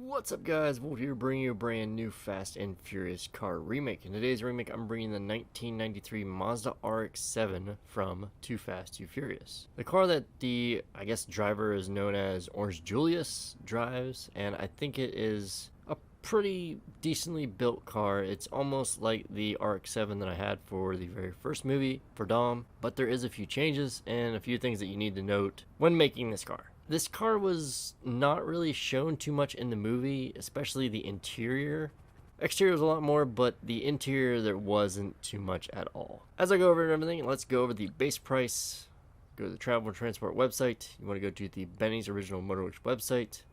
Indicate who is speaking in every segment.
Speaker 1: What's up guys, Wolf here bringing you a brand new Fast and Furious car remake. In today's remake I'm bringing the 1993 Mazda RX-7 from Too Fast, Too Furious. The car that the, driver is known as Orange Julius drives, and I think it is a pretty decently built car. It's almost like the RX-7 that I had for the very first movie for Dom, but there is a few changes and a few things that you need to note when making this car. This car was not really shown too much in the movie, especially the interior. Exterior was a lot more, but the interior there wasn't too much at all. As I go over everything, let's go over the base price. Go to the Travel and Transport website. You want to go to the Benny's Original Motorworks website.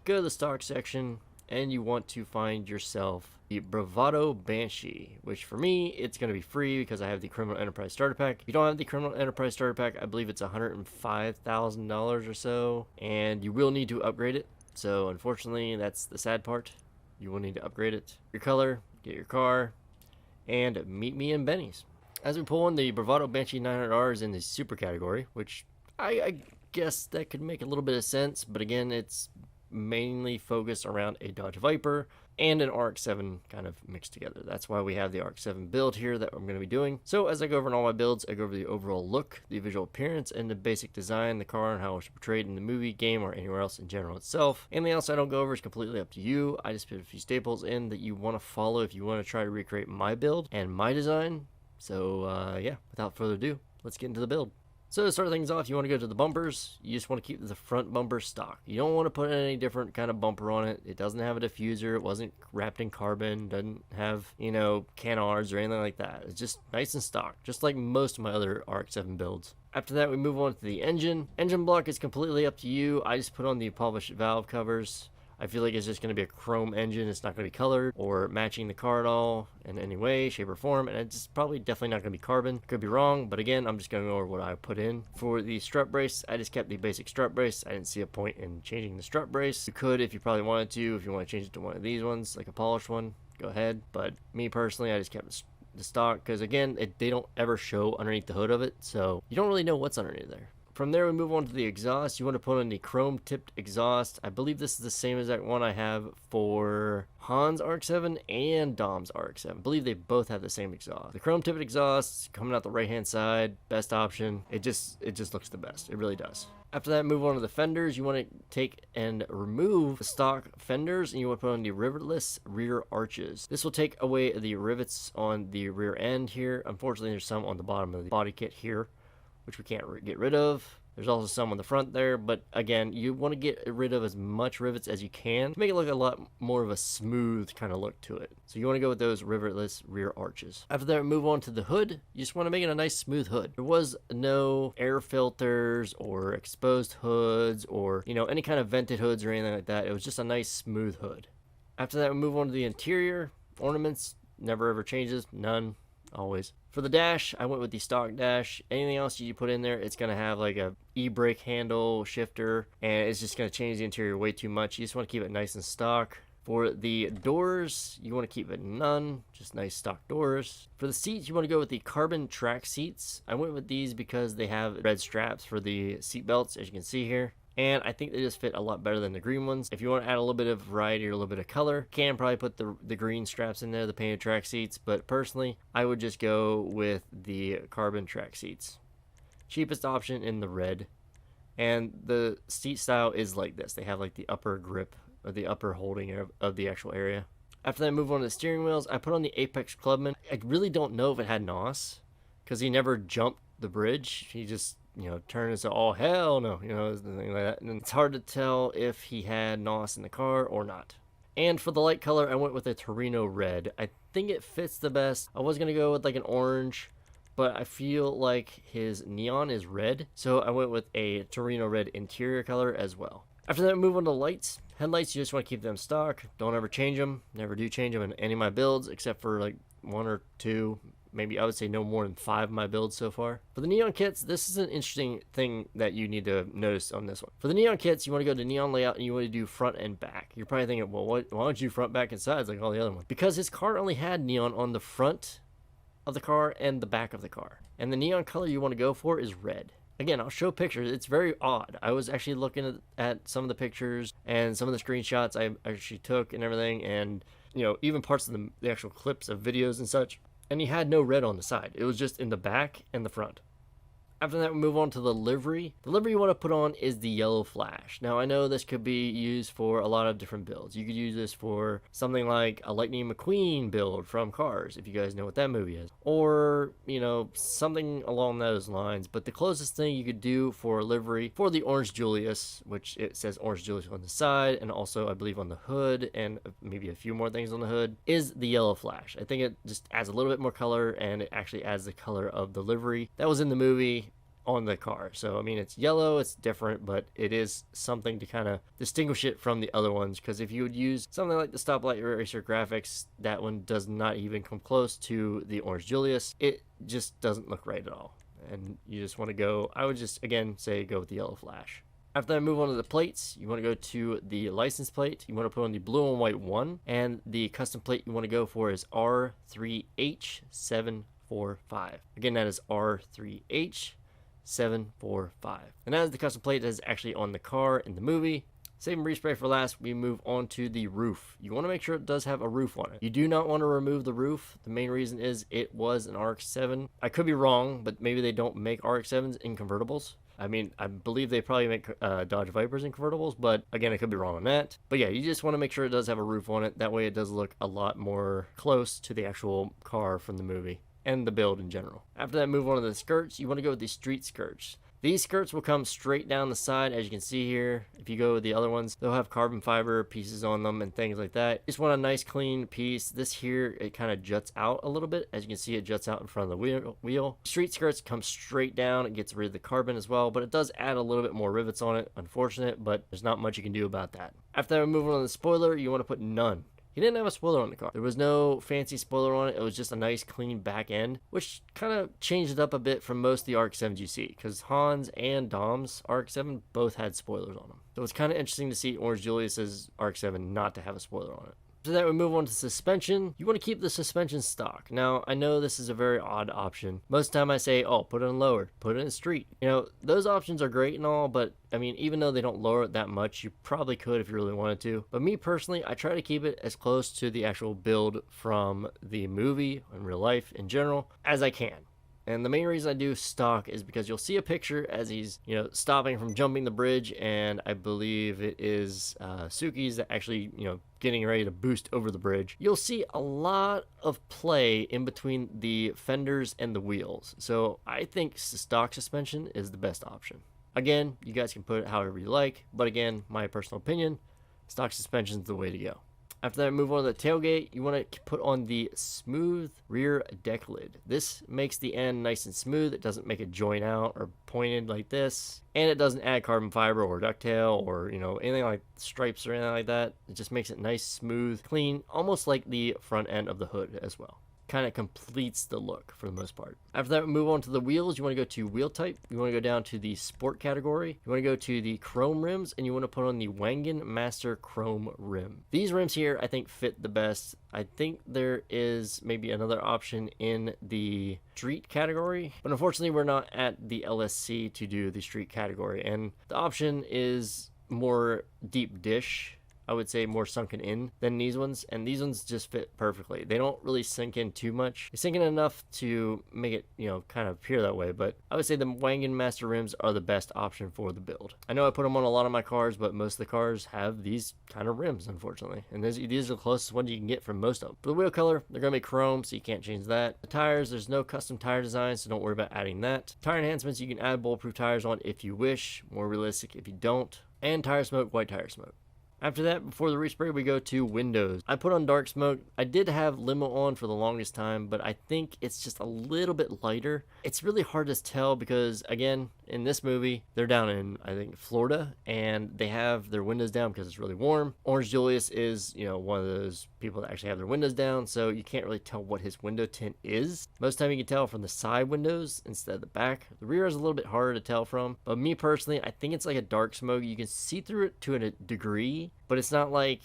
Speaker 1: Go to the stock section, and you want to find yourself the Bravado Banshee, which for me, it's going to be free because I have the Criminal Enterprise Starter Pack. If you don't have the Criminal Enterprise Starter Pack, I believe it's $105,000 or so, and you will need to upgrade it. So unfortunately, that's the sad part. You will need to upgrade it. Your color, get your car, and meet me in Benny's. As we pull in, the Bravado Banshee 900R is in the super category, which I guess that could make a little bit of sense, but again, it's mainly focused around a Dodge Viper and an RX-7 kind of mixed together. That's why we have the RX-7 build here that I'm going to be doing. So as I go over all my builds, I go over the overall look, the visual appearance, and the basic design, the car, and how it's portrayed in the movie, game, or anywhere else in general itself. Anything else I don't go over is completely up to you. I just put a few staples in that you want to follow if you want to try to recreate my build and my design. So yeah, without further ado, let's get into the build. So to start things off, you want to go to the bumpers. You just want to keep the front bumper stock. You don't want to put any different kind of bumper on it. It doesn't have a diffuser. It wasn't wrapped in carbon. Doesn't have, canards or anything like that. It's just nice and stock, just like most of my other RX-7 builds. After that, we move on to the engine. Engine block is completely up to you. I just put on the polished valve covers. I feel like it's just going to be a chrome engine. It's not going to be colored or matching the car at all in any way, shape, or form. And it's probably definitely not going to be carbon. Could be wrong, but again, I'm just going to go over what I put in. For the strut brace, I just kept the basic strut brace. I didn't see a point in changing the strut brace. You could if you probably wanted to. If you want to change it to one of these ones, like a polished one, go ahead. But me personally, I just kept the stock because, again, they don't ever show underneath the hood of it. So you don't really know what's underneath there. From there, we move on to the exhaust. You want to put on the chrome tipped exhaust. I believe this is the same exact one I have for Han's RX-7 and Dom's RX-7. I believe they both have the same exhaust. The chrome tipped exhaust coming out the right hand side, best option. It just looks the best. It really does. After that, move on to the fenders. You want to take and remove the stock fenders, and you want to put on the rivetless rear arches. This will take away the rivets on the rear end here. Unfortunately, there's some on the bottom of the body kit here, which we can't get rid of. There's also some on the front there, but again, you want to get rid of as much rivets as you can to make it look a lot more of a smooth kind of look to it. So you want to go with those rivetless rear arches. After that, move on to the hood. You just want to make it a nice smooth hood. There was no air filters or exposed hoods or, any kind of vented hoods or anything like that. It was just a nice smooth hood. After that, we move on to the interior. Ornaments, never ever changes, none. Always. For the dash, I went with the stock dash. Anything else you put in there, it's going to have like a e-brake handle shifter, and it's just going to change the interior way too much. You just want to keep it nice and stock. For the doors, you want to keep it none, just nice stock doors. For the seats, you want to go with the carbon track seats. I went with these because they have red straps for the seat belts, as you can see here. And I think they just fit a lot better than the green ones. If you want to add a little bit of variety or a little bit of color, you can probably put the green straps in there, the painted track seats. But personally, I would just go with the carbon track seats. Cheapest option in the red. And the seat style is like this. They have like the upper grip or the upper holding of the actual area. After that, I move on to the steering wheels. I put on the Apex Clubman. I really don't know if it had NOS because he never jumped the bridge. He just turn and say, oh, hell no, something like that. And it's hard to tell if he had NOS in the car or not. And for the light color, I went with a Torino red. I think it fits the best. I was going to go with like an orange, but I feel like his neon is red. So I went with a Torino red interior color as well. After that, move on to lights. Headlights, you just want to keep them stock. Don't ever change them. Never do change them in any of my builds, except for like one or two. Maybe I would say no more than 5 of my builds so far. For the neon kits, this is an interesting thing that you need to notice on this one. For the neon kits, you want to go to neon layout and you want to do front and back. You're probably thinking, well, why don't you front, back, and sides like all the other ones? Because his car only had neon on the front of the car and the back of the car. And the neon color you want to go for is red. Again, I'll show pictures. It's very odd. I was actually looking at some of the pictures and some of the screenshots I actually took and everything, and even parts of the actual clips of videos and such. And he had no red on the side. It was just in the back and the front. After that, we move on to the livery. The livery you want to put on is the yellow flash. Now, I know this could be used for a lot of different builds. You could use this for something like a Lightning McQueen build from Cars, if you guys know what that movie is. Or, something along those lines. But the closest thing you could do for livery for the Orange Julius, which it says Orange Julius on the side, and also, I believe, on the hood, and maybe a few more things on the hood, is the yellow flash. I think it just adds a little bit more color, and it actually adds the color of the livery that was in the movie on the car. So I mean, it's yellow, it's different, but it is something to kind of distinguish it from the other ones, because if you would use something like the Stoplight Racer graphics, that one does not even come close to the Orange Julius. It just doesn't look right at all, and you just want to go, I would just again say go with the yellow flash. After that, move on to the plates. You want to go to the license plate. You want to put on the blue and white one, and the custom plate you want to go for is R3H745. Again, that is R3H745. And that is the custom plate that is actually on the car in the movie. Saving respray for last, we move on to the roof. You want to make sure it does have a roof on it. You do not want to remove the roof. The main reason is it was an RX-7. I could be wrong, but maybe they don't make RX-7s in convertibles. I mean, I believe they probably make Dodge Vipers in convertibles, but again, I could be wrong on that. But yeah, you just want to make sure it does have a roof on it. That way it does look a lot more close to the actual car from the movie and the build in general. After that, move on to the skirts. You want to go with the street skirts. These skirts will come straight down the side, as you can see here. If you go with the other ones, they'll have carbon fiber pieces on them and things like that. Just want a nice clean piece. This here, it kind of juts out a little bit. As you can see, it juts out in front of the wheel. Street skirts come straight down. It gets rid of the carbon as well, but it does add a little bit more rivets on it. Unfortunate, but there's not much you can do about that. After that, we move on to the spoiler. You want to put none. He didn't have a spoiler on the car. There was no fancy spoiler on it. It was just a nice clean back end, which kind of changed it up a bit from most of the RX-7s you see, because Hans and Dom's RX-7 both had spoilers on them. So it's kind of interesting to see Orange Julius's RX-7 not to have a spoiler on it. After that, we move on to suspension. You want to keep the suspension stock. Now, I know this is a very odd option. Most of the time I say, oh, put it in lower, put it in street. Those options are great and all, but I mean, even though they don't lower it that much, you probably could if you really wanted to. But me personally, I try to keep it as close to the actual build from the movie and real life in general as I can. And the main reason I do stock is because you'll see a picture as he's, stopping from jumping the bridge, and I believe it is Suki's actually, getting ready to boost over the bridge. You'll see a lot of play in between the fenders and the wheels. So I think stock suspension is the best option. Again, you guys can put it however you like, but again, my personal opinion, stock suspension is the way to go. After that, move on to the tailgate. You want to put on the smooth rear deck lid. This makes the end nice and smooth. It doesn't make it join out or pointed like this. And it doesn't add carbon fiber or ducktail or, anything like stripes or anything like that. It just makes it nice, smooth, clean, almost like the front end of the hood as well. Kind of completes the look for the most part. After that, we move on to the wheels. You want to go to wheel type. You want to go down to the sport category. You want to go to the chrome rims, and you want to put on the Wangen Master chrome rim. These rims here, I think, fit the best. I think there is maybe another option in the street category, but unfortunately, we're not at the LSC to do the street category, and the option is more deep dish. I would say more sunken in than these ones, and these ones just fit perfectly. They don't really sink in too much. They sink in enough to make it, kind of appear that way, but I would say the Wangen Master rims are the best option for the build. I know I put them on a lot of my cars, but most of the cars have these kind of rims, unfortunately, and these are the closest ones you can get from most of them. For the wheel color, they're going to be chrome, so you can't change that. The tires, there's no custom tire design, so don't worry about adding that. Tire enhancements, you can add bulletproof tires on if you wish, more realistic if you don't, and tire smoke, white tire smoke. After that, before the respray, we go to windows. I put on dark smoke. I did have limo on for the longest time, but I think it's just a little bit lighter. It's really hard to tell because, again, in this movie, they're down in, I think, Florida, and they have their windows down because it's really warm. Orange Julius is, one of those people that actually have their windows down, so you can't really tell what his window tint is. Most of the time, you can tell from the side windows instead of the back. The rear is a little bit harder to tell from, but me personally, I think it's like a dark smoke. You can see through it to a degree, but it's not like,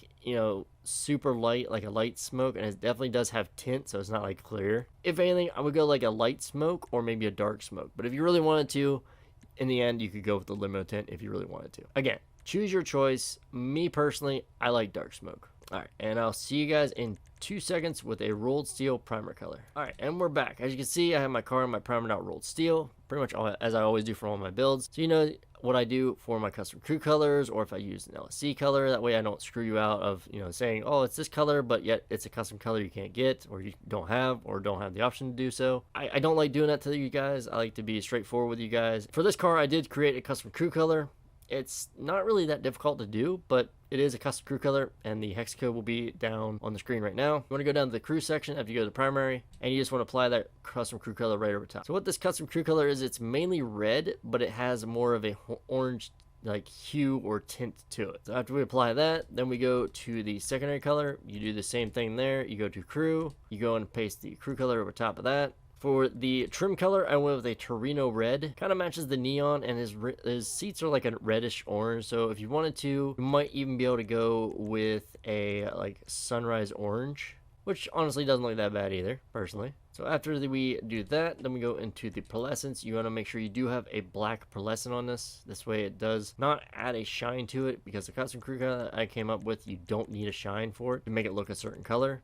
Speaker 1: super light, like a light smoke, and it definitely does have tint, so it's not like clear. If anything, I would go like a light smoke or maybe a dark smoke, but if you really wanted to, in the end, you could go with the limo tint if you really wanted to. Again, choose your choice. Me personally, I like dark smoke. Alright, and I'll see you guys in 2 seconds with a rolled steel primer color. Alright, and we're back. As you can see, I have my car in my primered out rolled steel, pretty much as I always do for all my builds. So you know what I do for my custom crew colors, or if I use an LSC color, that way I don't screw you out of, you know, saying, oh, it's this color, but yet it's a custom color you can't get, or you don't have the option to do so. I don't like doing that to you guys. I like to be straightforward with you guys. For this car, I did create a custom crew color. It's not really that difficult to do, but it is a custom crew color, and the hex code will be down on the screen right now. You want to go down to the crew section after you go to the primary, and you just want to apply that custom crew color right over top. So what this custom crew color is, it's mainly red, but it has more of a orange like hue or tint to it. So after we apply that, then we go to the secondary color. You do the same thing there. You go to crew, you go and paste the crew color over top of that. For the trim color, I went with a Torino red. Kind of matches the neon, and his seats are like a reddish orange. So if you wanted to, you might even be able to go with a like sunrise orange, which honestly doesn't look that bad either, personally. So after we do that, then we go into the pearlescence. You want to make sure you do have a black pearlescent on this. This way it does not add a shine to it, because the custom crew color that I came up with, you don't need a shine for it to make it look a certain color.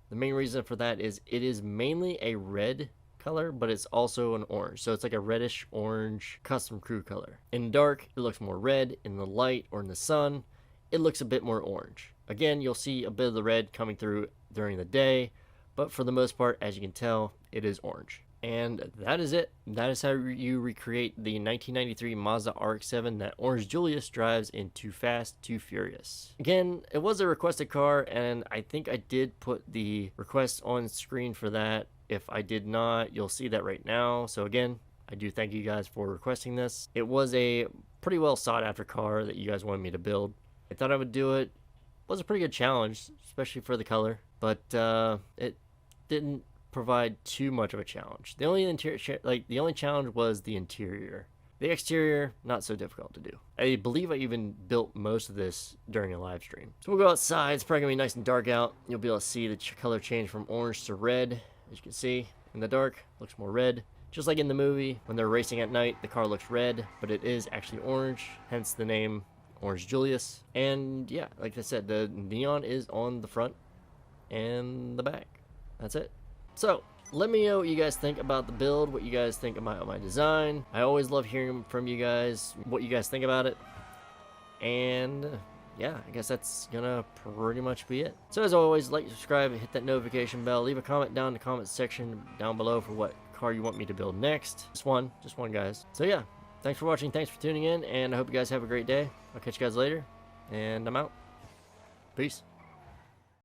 Speaker 1: The main reason for that is it is mainly a red color, but it's also an orange. So it's like a reddish orange custom crew color. In dark, it looks more red. In the light or in the sun, it looks a bit more orange. Again, you'll see a bit of the red coming through during the day, but for the most part, as you can tell, it is orange. And that is it. That is how you recreate the 1993 Mazda RX-7 that Orange Julius drives in Too Fast, Too Furious. Again, it was a requested car, and I think I did put the request on screen for that. If I did not, you'll see that right now. So again, I do thank you guys for requesting this. It was a pretty well sought after car that you guys wanted me to build. I thought I would do it. It was a pretty good challenge, especially for the color, but it didn't provide too much of a challenge. The only challenge was the interior. The exterior, not so difficult to do. I believe I even built most of this during a live stream. So we'll go outside. It's probably gonna be nice and dark out. You'll be able to see the color change from orange to red. As you can see, in the dark, looks more red. Just like in the movie, when they're racing at night, the car looks red, but it is actually orange, hence the name Orange Julius. And yeah, like I said, the neon is on the front and the back. That's it. So, let me know what you guys think about the build, what you guys think about my design. I always love hearing from you guys, what you guys think about it. And yeah, I guess that's gonna pretty much be it. So as always, like, subscribe, hit that notification bell, leave a comment down in the comment section down below for what car you want me to build next. Just one guys. So yeah, thanks for watching, thanks for tuning in, and I hope you guys have a great day. I'll catch you guys later, and I'm out. Peace.